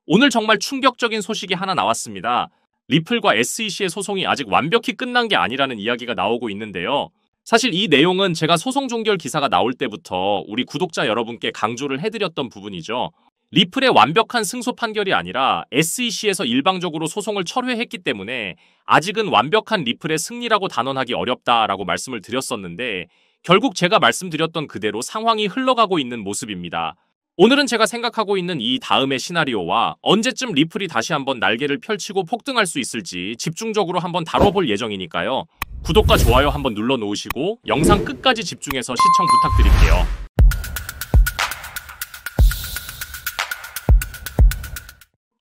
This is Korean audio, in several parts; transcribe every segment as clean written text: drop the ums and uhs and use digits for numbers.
오늘 정말 충격적인 소식이 하나 나왔습니다. 리플과 SEC의 소송이 아직 완벽히 끝난 게 아니라는 이야기가 나오고 있는데요. 사실 이 내용은 제가 소송 종결 기사가 나올 때부터 우리 구독자 여러분께 강조를 해드렸던 부분이죠. 리플의 완벽한 승소 판결이 아니라 SEC에서 일방적으로 소송을 철회했기 때문에 아직은 완벽한 리플의 승리라고 단언하기 어렵다라고 말씀을 드렸었는데 결국 제가 말씀드렸던 그대로 상황이 흘러가고 있는 모습입니다. 오늘은 제가 생각하고 있는 이 다음의 시나리오와 언제쯤 리플이 다시 한번 날개를 펼치고 폭등할 수 있을지 집중적으로 한번 다뤄볼 예정이니까요. 구독과 좋아요 한번 눌러놓으시고 영상 끝까지 집중해서 시청 부탁드릴게요.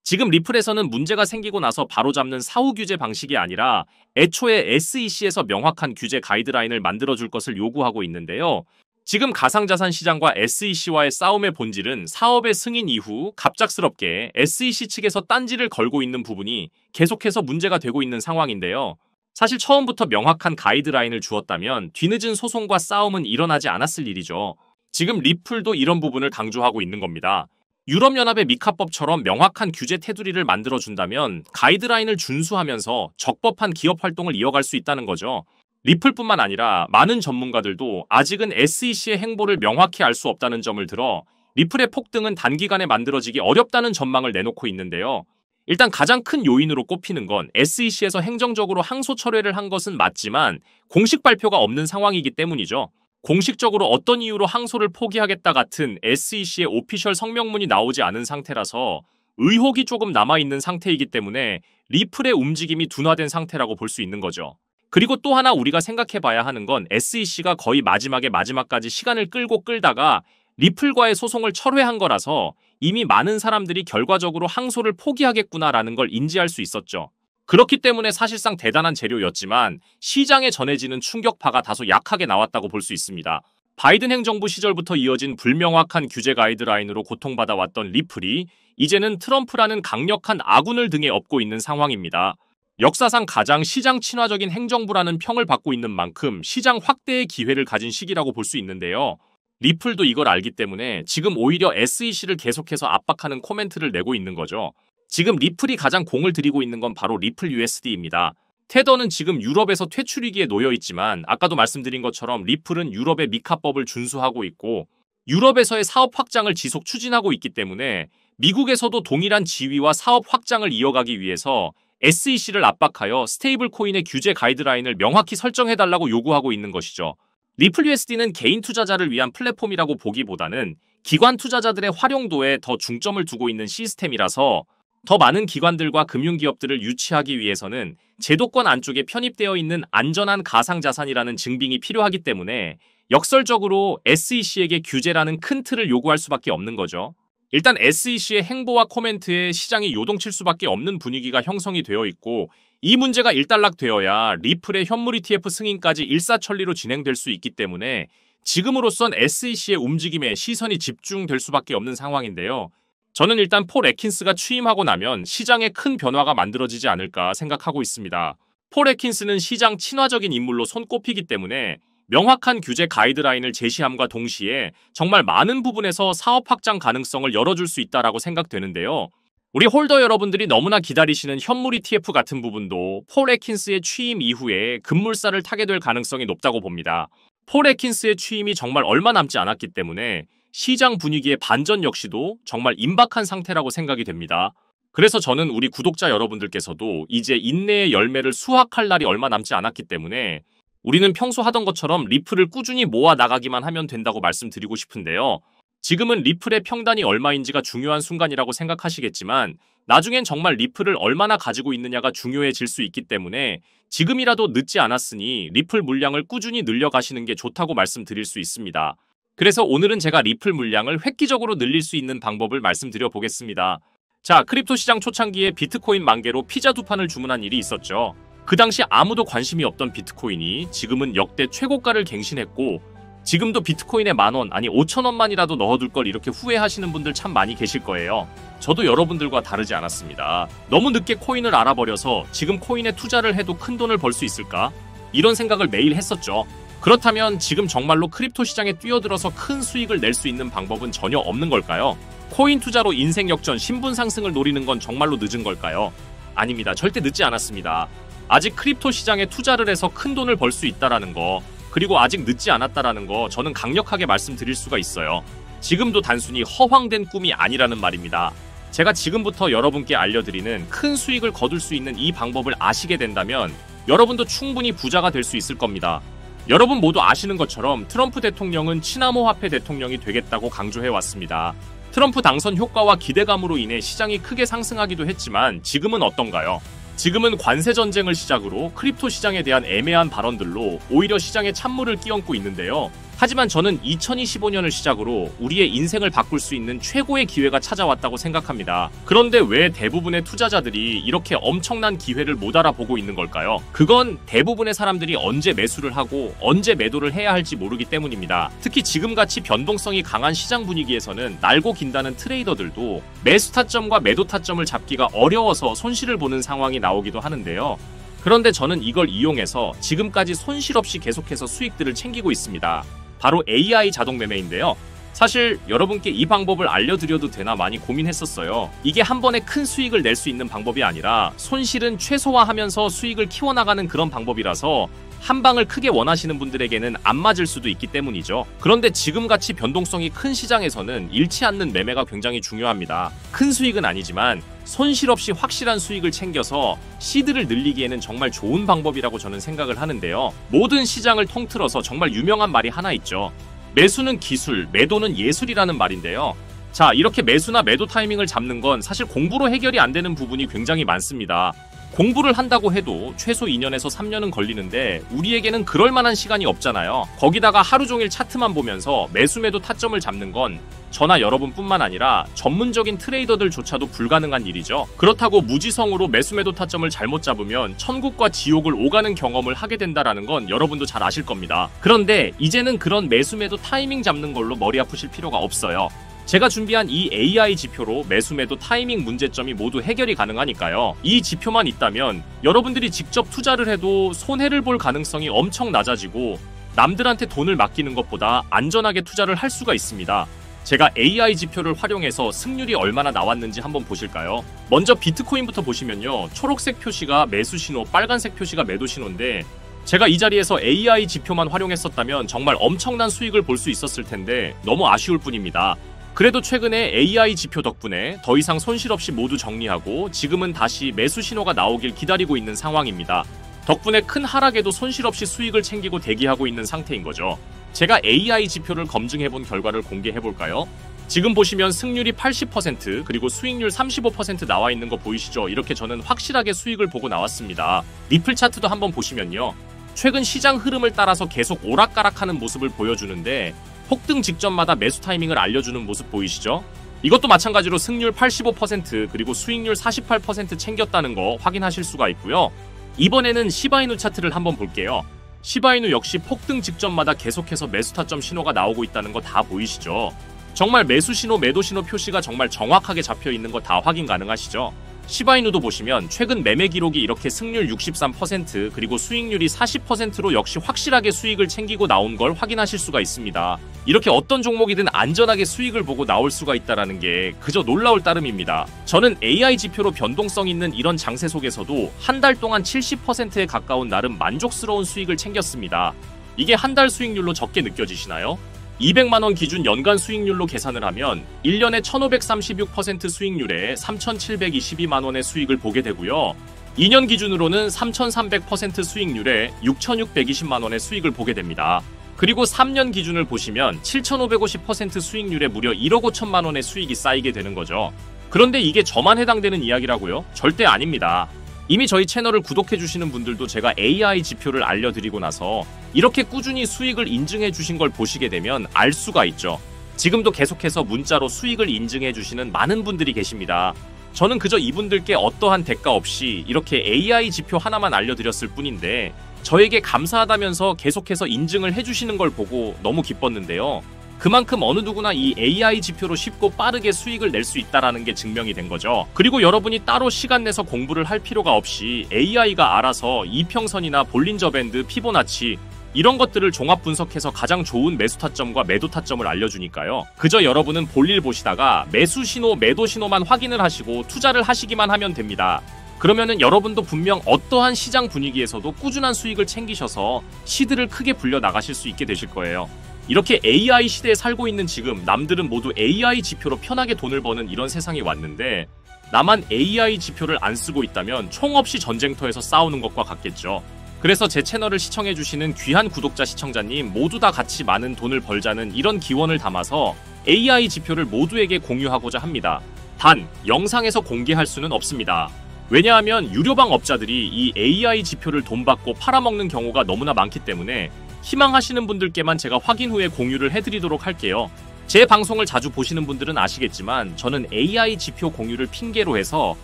지금 리플에서는 문제가 생기고 나서 바로잡는 사후 규제 방식이 아니라 애초에 SEC에서 명확한 규제 가이드라인을 만들어줄 것을 요구하고 있는데요. 지금 가상자산 시장과 SEC와의 싸움의 본질은 사업의 승인 이후 갑작스럽게 SEC 측에서 딴지를 걸고 있는 부분이 계속해서 문제가 되고 있는 상황인데요. 사실 처음부터 명확한 가이드라인을 주었다면 뒤늦은 소송과 싸움은 일어나지 않았을 일이죠. 지금 리플도 이런 부분을 강조하고 있는 겁니다. 유럽연합의 미카법처럼 명확한 규제 테두리를 만들어준다면 가이드라인을 준수하면서 적법한 기업 활동을 이어갈 수 있다는 거죠. 리플뿐만 아니라 많은 전문가들도 아직은 SEC의 행보를 명확히 알 수 없다는 점을 들어 리플의 폭등은 단기간에 만들어지기 어렵다는 전망을 내놓고 있는데요. 일단 가장 큰 요인으로 꼽히는 건 SEC에서 행정적으로 항소 철회를 한 것은 맞지만 공식 발표가 없는 상황이기 때문이죠. 공식적으로 어떤 이유로 항소를 포기하겠다 같은 SEC의 오피셜 성명문이 나오지 않은 상태라서 의혹이 조금 남아있는 상태이기 때문에 리플의 움직임이 둔화된 상태라고 볼 수 있는 거죠. 그리고 또 하나 우리가 생각해봐야 하는 건 SEC가 거의 마지막까지 시간을 끌다가 리플과의 소송을 철회한 거라서 이미 많은 사람들이 결과적으로 항소를 포기하겠구나라는 걸 인지할 수 있었죠. 그렇기 때문에 사실상 대단한 재료였지만 시장에 전해지는 충격파가 다소 약하게 나왔다고 볼 수 있습니다. 바이든 행정부 시절부터 이어진 불명확한 규제 가이드라인으로 고통받아왔던 리플이 이제는 트럼프라는 강력한 아군을 등에 업고 있는 상황입니다. 역사상 가장 시장 친화적인 행정부라는 평을 받고 있는 만큼 시장 확대의 기회를 가진 시기라고 볼 수 있는데요. 리플도 이걸 알기 때문에 지금 오히려 SEC를 계속해서 압박하는 코멘트를 내고 있는 거죠. 지금 리플이 가장 공을 들이고 있는 건 바로 리플 USD입니다. 테더는 지금 유럽에서 퇴출 위기에 놓여 있지만 아까도 말씀드린 것처럼 리플은 유럽의 미카법을 준수하고 있고 유럽에서의 사업 확장을 지속 추진하고 있기 때문에 미국에서도 동일한 지위와 사업 확장을 이어가기 위해서 SEC를 압박하여 스테이블 코인의 규제 가이드라인을 명확히 설정해달라고 요구하고 있는 것이죠. 리플 USD는 개인 투자자를 위한 플랫폼이라고 보기보다는 기관 투자자들의 활용도에 더 중점을 두고 있는 시스템이라서 더 많은 기관들과 금융기업들을 유치하기 위해서는 제도권 안쪽에 편입되어 있는 안전한 가상자산이라는 증빙이 필요하기 때문에 역설적으로 SEC에게 규제라는 큰 틀을 요구할 수밖에 없는 거죠. 일단 SEC의 행보와 코멘트에 시장이 요동칠 수밖에 없는 분위기가 형성이 되어 있고 이 문제가 일단락되어야 리플의 현물 ETF 승인까지 일사천리로 진행될 수 있기 때문에 지금으로선 SEC의 움직임에 시선이 집중될 수밖에 없는 상황인데요. 저는 일단 폴 애킨스가 취임하고 나면 시장에 큰 변화가 만들어지지 않을까 생각하고 있습니다. 폴 애킨스는 시장 친화적인 인물로 손꼽히기 때문에 명확한 규제 가이드라인을 제시함과 동시에 정말 많은 부분에서 사업 확장 가능성을 열어줄 수 있다라고 생각되는데요. 우리 홀더 여러분들이 너무나 기다리시는 현물 ETF 같은 부분도 폴 애킨스의 취임 이후에 급물살을 타게 될 가능성이 높다고 봅니다. 폴 애킨스의 취임이 정말 얼마 남지 않았기 때문에 시장 분위기의 반전 역시도 정말 임박한 상태라고 생각이 됩니다. 그래서 저는 우리 구독자 여러분들께서도 이제 인내의 열매를 수확할 날이 얼마 남지 않았기 때문에 우리는 평소 하던 것처럼 리플을 꾸준히 모아 나가기만 하면 된다고 말씀드리고 싶은데요. 지금은 리플의 평단이 얼마인지가 중요한 순간이라고 생각하시겠지만 나중엔 정말 리플을 얼마나 가지고 있느냐가 중요해질 수 있기 때문에 지금이라도 늦지 않았으니 리플 물량을 꾸준히 늘려가시는 게 좋다고 말씀드릴 수 있습니다. 그래서 오늘은 제가 리플 물량을 획기적으로 늘릴 수 있는 방법을 말씀드려 보겠습니다. 자, 크립토 시장 초창기에 비트코인 10,000개로 피자 2판을 주문한 일이 있었죠. 그 당시 아무도 관심이 없던 비트코인이 지금은 역대 최고가를 갱신했고 지금도 비트코인에 10,000원 아니 5,000원만이라도 넣어둘 걸 이렇게 후회하시는 분들 참 많이 계실 거예요. 저도 여러분들과 다르지 않았습니다. 너무 늦게 코인을 알아버려서 지금 코인에 투자를 해도 큰 돈을 벌 수 있을까? 이런 생각을 매일 했었죠. 그렇다면 지금 정말로 크립토 시장에 뛰어들어서 큰 수익을 낼 수 있는 방법은 전혀 없는 걸까요? 코인 투자로 인생 역전, 신분 상승을 노리는 건 정말로 늦은 걸까요? 아닙니다. 절대 늦지 않았습니다. 아직 크립토 시장에 투자를 해서 큰 돈을 벌 수 있다라는 거, 그리고 아직 늦지 않았다라는 거 저는 강력하게 말씀드릴 수가 있어요. 지금도 단순히 허황된 꿈이 아니라는 말입니다. 제가 지금부터 여러분께 알려드리는 큰 수익을 거둘 수 있는 이 방법을 아시게 된다면 여러분도 충분히 부자가 될 수 있을 겁니다. 여러분 모두 아시는 것처럼 트럼프 대통령은 친암호화폐 대통령이 되겠다고 강조해왔습니다. 트럼프 당선 효과와 기대감으로 인해 시장이 크게 상승하기도 했지만 지금은 어떤가요? 지금은 관세 전쟁을 시작으로 크립토 시장에 대한 애매한 발언들로 오히려 시장에 찬물을 끼얹고 있는데요. 하지만 저는 2025년을 시작으로 우리의 인생을 바꿀 수 있는 최고의 기회가 찾아왔다고 생각합니다. 그런데 왜 대부분의 투자자들이 이렇게 엄청난 기회를 못 알아보고 있는 걸까요? 그건 대부분의 사람들이 언제 매수를 하고 언제 매도를 해야 할지 모르기 때문입니다. 특히 지금같이 변동성이 강한 시장 분위기에서는 날고 긴다는 트레이더들도 매수 타점과 매도 타점을 잡기가 어려워서 손실을 보는 상황이 나오기도 하는데요. 그런데 저는 이걸 이용해서 지금까지 손실 없이 계속해서 수익들을 챙기고 있습니다. 바로 AI 자동 매매인데요. 사실 여러분께 이 방법을 알려드려도 되나 많이 고민했었어요. 이게 한 번에 큰 수익을 낼 수 있는 방법이 아니라 손실은 최소화하면서 수익을 키워나가는 그런 방법이라서 한 방을 크게 원하시는 분들에게는 안 맞을 수도 있기 때문이죠. 그런데 지금같이 변동성이 큰 시장에서는 잃지 않는 매매가 굉장히 중요합니다. 큰 수익은 아니지만 손실 없이 확실한 수익을 챙겨서 시드를 늘리기에는 정말 좋은 방법이라고 저는 생각을 하는데요. 모든 시장을 통틀어서 정말 유명한 말이 하나 있죠. 매수는 기술, 매도는 예술이라는 말인데요. 자, 이렇게 매수나 매도 타이밍을 잡는 건 사실 공부로 해결이 안 되는 부분이 굉장히 많습니다. 공부를 한다고 해도 최소 2년에서 3년은 걸리는데 우리에게는 그럴 만한 시간이 없잖아요. 거기다가 하루 종일 차트만 보면서 매수 매도 타점을 잡는 건 저나 여러분뿐만 아니라 전문적인 트레이더들조차도 불가능한 일이죠. 그렇다고 무지성으로 매수 매도 타점을 잘못 잡으면 천국과 지옥을 오가는 경험을 하게 된다라는 건 여러분도 잘 아실 겁니다. 그런데 이제는 그런 매수 매도 타이밍 잡는 걸로 머리 아프실 필요가 없어요. 제가 준비한 이 AI 지표로 매수 매도 타이밍 문제점이 모두 해결이 가능하니까요. 이 지표만 있다면 여러분들이 직접 투자를 해도 손해를 볼 가능성이 엄청 낮아지고 남들한테 돈을 맡기는 것보다 안전하게 투자를 할 수가 있습니다. 제가 AI 지표를 활용해서 승률이 얼마나 나왔는지 한번 보실까요? 먼저 비트코인부터 보시면요. 초록색 표시가 매수 신호, 빨간색 표시가 매도 신호인데 제가 이 자리에서 AI 지표만 활용했었다면 정말 엄청난 수익을 볼 수 있었을 텐데 너무 아쉬울 뿐입니다. 그래도 최근에 AI 지표 덕분에 더 이상 손실 없이 모두 정리하고 지금은 다시 매수 신호가 나오길 기다리고 있는 상황입니다. 덕분에 큰 하락에도 손실 없이 수익을 챙기고 대기하고 있는 상태인 거죠. 제가 AI 지표를 검증해본 결과를 공개해볼까요? 지금 보시면 승률이 80% 그리고 수익률 35% 나와 있는 거 보이시죠? 이렇게 저는 확실하게 수익을 보고 나왔습니다. 리플 차트도 한번 보시면요. 최근 시장 흐름을 따라서 계속 오락가락하는 모습을 보여주는데 폭등 직전마다 매수 타이밍을 알려주는 모습 보이시죠? 이것도 마찬가지로 승률 85% 그리고 수익률 48% 챙겼다는 거 확인하실 수가 있고요. 이번에는 시바이누 차트를 한번 볼게요. 시바이누 역시 폭등 직전마다 계속해서 매수 타점 신호가 나오고 있다는 거 다 보이시죠? 정말 매수 신호, 매도 신호 표시가 정말 정확하게 잡혀 있는 거 다 확인 가능하시죠? 시바이누도 보시면 최근 매매 기록이 이렇게 승률 63% 그리고 수익률이 40%로 역시 확실하게 수익을 챙기고 나온 걸 확인하실 수가 있습니다. 이렇게 어떤 종목이든 안전하게 수익을 보고 나올 수가 있다는 게 그저 놀라울 따름입니다. 저는 AI 지표로 변동성 있는 이런 장세 속에서도 한 달 동안 70%에 가까운 나름 만족스러운 수익을 챙겼습니다. 이게 한 달 수익률로 적게 느껴지시나요? 200만원 기준 연간 수익률로 계산을 하면 1년에 1536% 수익률에 3722만원의 수익을 보게 되고요. 2년 기준으로는 3300% 수익률에 6620만원의 수익을 보게 됩니다. 그리고 3년 기준을 보시면 7550% 수익률에 무려 1억 5천만원의 수익이 쌓이게 되는 거죠. 그런데 이게 저만 해당되는 이야기라고요? 절대 아닙니다. 이미 저희 채널을 구독해주시는 분들도 제가 AI 지표를 알려드리고 나서 이렇게 꾸준히 수익을 인증해주신 걸 보시게 되면 알 수가 있죠. 지금도 계속해서 문자로 수익을 인증해주시는 많은 분들이 계십니다. 저는 그저 이분들께 어떠한 대가 없이 이렇게 AI 지표 하나만 알려드렸을 뿐인데 저에게 감사하다면서 계속해서 인증을 해주시는 걸 보고 너무 기뻤는데요. 그만큼 어느 누구나 이 AI 지표로 쉽고 빠르게 수익을 낼 수 있다는 게 증명이 된 거죠. 그리고 여러분이 따로 시간 내서 공부를 할 필요가 없이 AI가 알아서 이평선이나 볼린저 밴드, 피보나치 이런 것들을 종합 분석해서 가장 좋은 매수 타점과 매도 타점을 알려주니까요. 그저 여러분은 볼일 보시다가 매수 신호, 매도 신호만 확인을 하시고 투자를 하시기만 하면 됩니다. 그러면은 여러분도 분명 어떠한 시장 분위기에서도 꾸준한 수익을 챙기셔서 시드를 크게 불려 나가실 수 있게 되실 거예요. 이렇게 AI 시대에 살고 있는 지금 남들은 모두 AI 지표로 편하게 돈을 버는 이런 세상이 왔는데 나만 AI 지표를 안 쓰고 있다면 총 없이 전쟁터에서 싸우는 것과 같겠죠. 그래서 제 채널을 시청해주시는 귀한 구독자 시청자님 모두 다 같이 많은 돈을 벌자는 이런 기원을 담아서 AI 지표를 모두에게 공유하고자 합니다. 단, 영상에서 공개할 수는 없습니다. 왜냐하면 유료방 업자들이 이 AI 지표를 돈 받고 팔아먹는 경우가 너무나 많기 때문에 희망하시는 분들께만 제가 확인 후에 공유를 해드리도록 할게요. 제 방송을 자주 보시는 분들은 아시겠지만 저는 AI 지표 공유를 핑계로 해서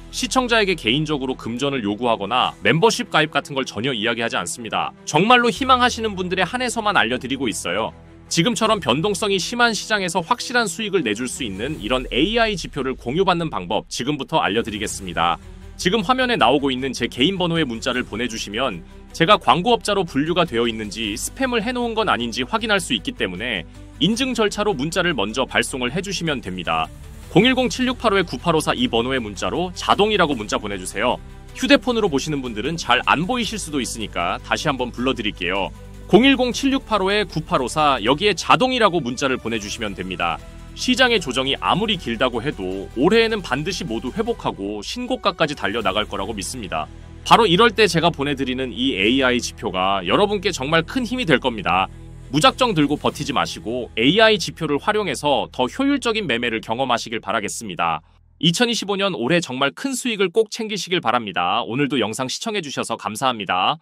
시청자에게 개인적으로 금전을 요구하거나 멤버십 가입 같은 걸 전혀 이야기하지 않습니다. 정말로 희망하시는 분들에 한해서만 알려드리고 있어요. 지금처럼 변동성이 심한 시장에서 확실한 수익을 내줄 수 있는 이런 AI 지표를 공유받는 방법 지금부터 알려드리겠습니다. 지금 화면에 나오고 있는 제 개인 번호의 문자를 보내주시면 제가 광고업자로 분류가 되어 있는지 스팸을 해놓은 건 아닌지 확인할 수 있기 때문에 인증 절차로 문자를 먼저 발송을 해주시면 됩니다. 010-7685-9854 이 번호의 문자로 자동이라고 문자 보내주세요. 휴대폰으로 보시는 분들은 잘 안 보이실 수도 있으니까 다시 한번 불러드릴게요. 010-7685-9854 여기에 자동이라고 문자를 보내주시면 됩니다. 시장의 조정이 아무리 길다고 해도 올해에는 반드시 모두 회복하고 신고가까지 달려나갈 거라고 믿습니다. 바로 이럴 때 제가 보내드리는 이 AI 지표가 여러분께 정말 큰 힘이 될 겁니다. 무작정 들고 버티지 마시고 AI 지표를 활용해서 더 효율적인 매매를 경험하시길 바라겠습니다. 2025년 올해 정말 큰 수익을 꼭 챙기시길 바랍니다. 오늘도 영상 시청해주셔서 감사합니다.